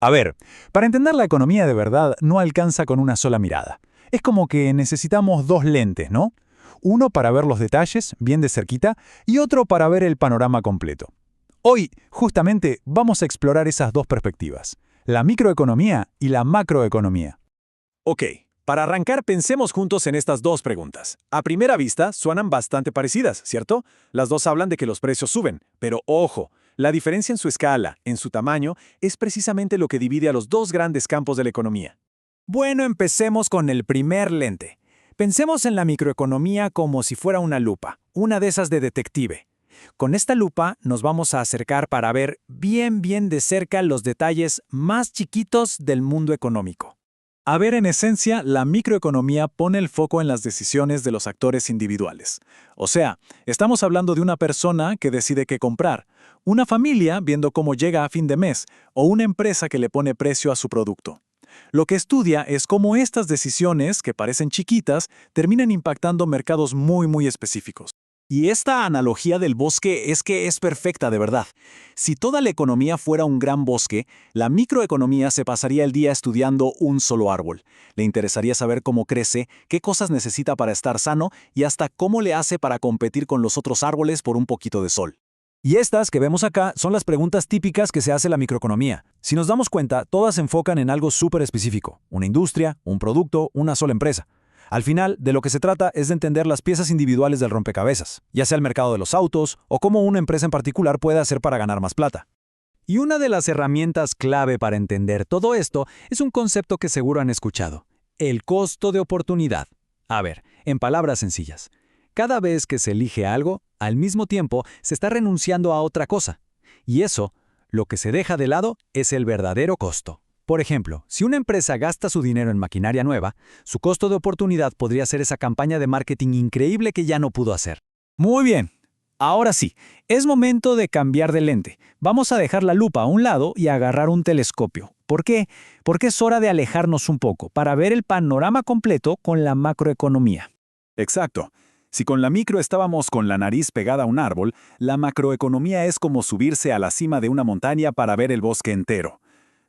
A ver, para entender la economía de verdad no alcanza con una sola mirada. Es como que necesitamos dos lentes, ¿no? Uno para ver los detalles, bien de cerquita, y otro para ver el panorama completo. Hoy, justamente, vamos a explorar esas dos perspectivas, la microeconomía y la macroeconomía. Ok, para arrancar pensemos juntos en estas dos preguntas. A primera vista suenan bastante parecidas, ¿cierto? Las dos hablan de que los precios suben, pero ojo, la diferencia en su escala, en su tamaño, es precisamente lo que divide a los dos grandes campos de la economía. Bueno, empecemos con el primer lente. Pensemos en la microeconomía como si fuera una lupa, una de esas de detective. Con esta lupa nos vamos a acercar para ver bien de cerca los detalles más chiquitos del mundo económico. A ver, en esencia, la microeconomía pone el foco en las decisiones de los actores individuales. O sea, estamos hablando de una persona que decide qué comprar, una familia viendo cómo llega a fin de mes, o una empresa que le pone precio a su producto. Lo que estudia es cómo estas decisiones, que parecen chiquitas, terminan impactando mercados muy específicos. Y esta analogía del bosque es que es perfecta de verdad. Si toda la economía fuera un gran bosque, la microeconomía se pasaría el día estudiando un solo árbol. Le interesaría saber cómo crece, qué cosas necesita para estar sano y hasta cómo le hace para competir con los otros árboles por un poquito de sol. Y estas que vemos acá son las preguntas típicas que se hace la microeconomía. Si nos damos cuenta, todas se enfocan en algo súper específico, una industria, un producto, una sola empresa. Al final, de lo que se trata es de entender las piezas individuales del rompecabezas, ya sea el mercado de los autos o cómo una empresa en particular puede hacer para ganar más plata. Y una de las herramientas clave para entender todo esto es un concepto que seguro han escuchado, el costo de oportunidad. A ver, en palabras sencillas, cada vez que se elige algo, al mismo tiempo se está renunciando a otra cosa. Y eso, lo que se deja de lado, es el verdadero costo. Por ejemplo, si una empresa gasta su dinero en maquinaria nueva, su costo de oportunidad podría ser esa campaña de marketing increíble que ya no pudo hacer. Muy bien. Ahora sí, es momento de cambiar de lente. Vamos a dejar la lupa a un lado y agarrar un telescopio. ¿Por qué? Porque es hora de alejarnos un poco para ver el panorama completo con la macroeconomía. Exacto. Si con la micro estábamos con la nariz pegada a un árbol, la macroeconomía es como subirse a la cima de una montaña para ver el bosque entero.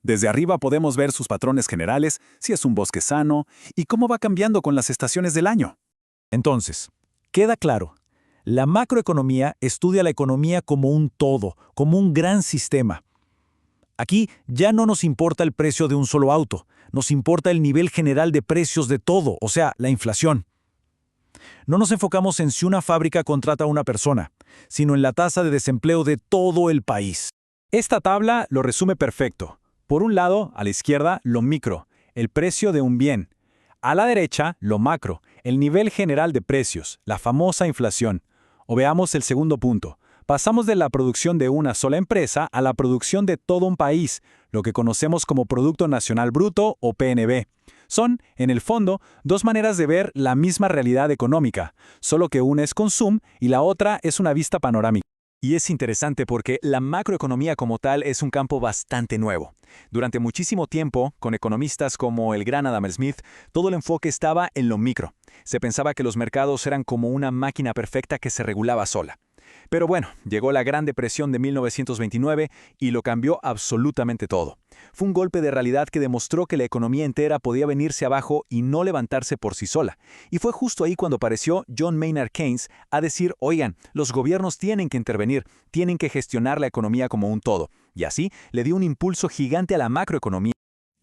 Desde arriba podemos ver sus patrones generales, si es un bosque sano, y cómo va cambiando con las estaciones del año. Entonces, queda claro, la macroeconomía estudia la economía como un todo, como un gran sistema. Aquí ya no nos importa el precio de un solo auto, nos importa el nivel general de precios de todo, o sea, la inflación. No nos enfocamos en si una fábrica contrata a una persona, sino en la tasa de desempleo de todo el país. Esta tabla lo resume perfecto. Por un lado, a la izquierda, lo micro, el precio de un bien. A la derecha, lo macro, el nivel general de precios, la famosa inflación. O veamos el segundo punto. Pasamos de la producción de una sola empresa a la producción de todo un país, lo que conocemos como Producto Nacional Bruto o PNB. Son, en el fondo, dos maneras de ver la misma realidad económica, solo que una es con zoom y la otra es una vista panorámica. Y es interesante porque la macroeconomía como tal es un campo bastante nuevo. Durante muchísimo tiempo, con economistas como el gran Adam Smith, todo el enfoque estaba en lo micro. Se pensaba que los mercados eran como una máquina perfecta que se regulaba sola. Pero bueno, llegó la Gran Depresión de 1929 y lo cambió absolutamente todo. Fue un golpe de realidad que demostró que la economía entera podía venirse abajo y no levantarse por sí sola. Y fue justo ahí cuando apareció John Maynard Keynes a decir, oigan, los gobiernos tienen que intervenir, tienen que gestionar la economía como un todo. Y así le dio un impulso gigante a la macroeconomía.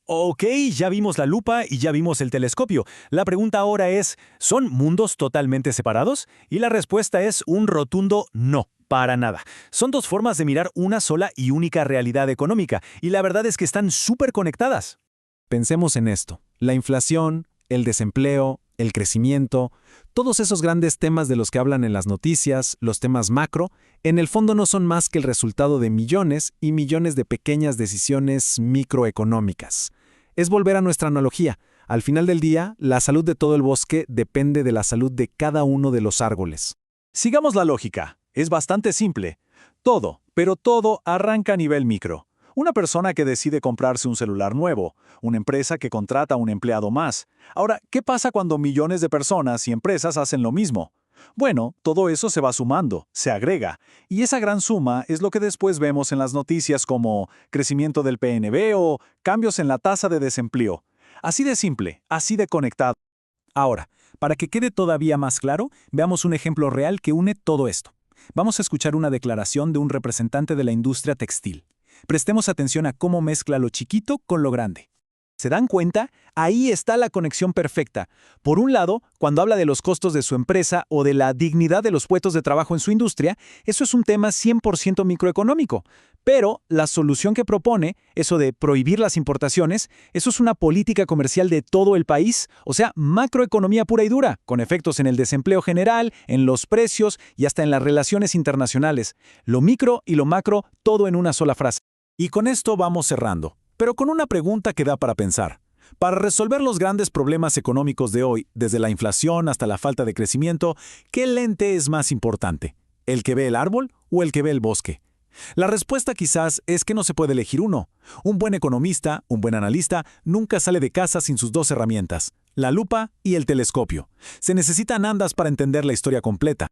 Ok, ya vimos la lupa y ya vimos el telescopio. La pregunta ahora es, ¿son mundos totalmente separados? Y la respuesta es un rotundo no, para nada. Son dos formas de mirar una sola y única realidad económica, y la verdad es que están súper conectadas. Pensemos en esto. La inflación, el desempleo, el crecimiento, todos esos grandes temas de los que hablan en las noticias, los temas macro, en el fondo no son más que el resultado de millones y millones de pequeñas decisiones microeconómicas. Es volver a nuestra analogía. Al final del día, la salud de todo el bosque depende de la salud de cada uno de los árboles. Sigamos la lógica. Es bastante simple. Todo, pero todo arranca a nivel micro. Una persona que decide comprarse un celular nuevo, una empresa que contrata a un empleado más. Ahora, ¿qué pasa cuando millones de personas y empresas hacen lo mismo? Bueno, todo eso se va sumando, se agrega, y esa gran suma es lo que después vemos en las noticias como crecimiento del PNB o cambios en la tasa de desempleo. Así de simple, así de conectado. Ahora, para que quede todavía más claro, veamos un ejemplo real que une todo esto. Vamos a escuchar una declaración de un representante de la industria textil. Prestemos atención a cómo mezcla lo chiquito con lo grande. ¿Se dan cuenta? Ahí está la conexión perfecta. Por un lado, cuando habla de los costos de su empresa o de la dignidad de los puestos de trabajo en su industria, eso es un tema 100% microeconómico. Pero la solución que propone, eso de prohibir las importaciones, eso es una política comercial de todo el país, o sea, macroeconomía pura y dura, con efectos en el desempleo general, en los precios y hasta en las relaciones internacionales. Lo micro y lo macro, todo en una sola frase. Y con esto vamos cerrando, pero con una pregunta que da para pensar. Para resolver los grandes problemas económicos de hoy, desde la inflación hasta la falta de crecimiento, ¿qué lente es más importante? ¿El que ve el árbol o el que ve el bosque? La respuesta quizás es que no se puede elegir uno. Un buen economista, un buen analista, nunca sale de casa sin sus dos herramientas, la lupa y el telescopio. Se necesitan ambas para entender la historia completa.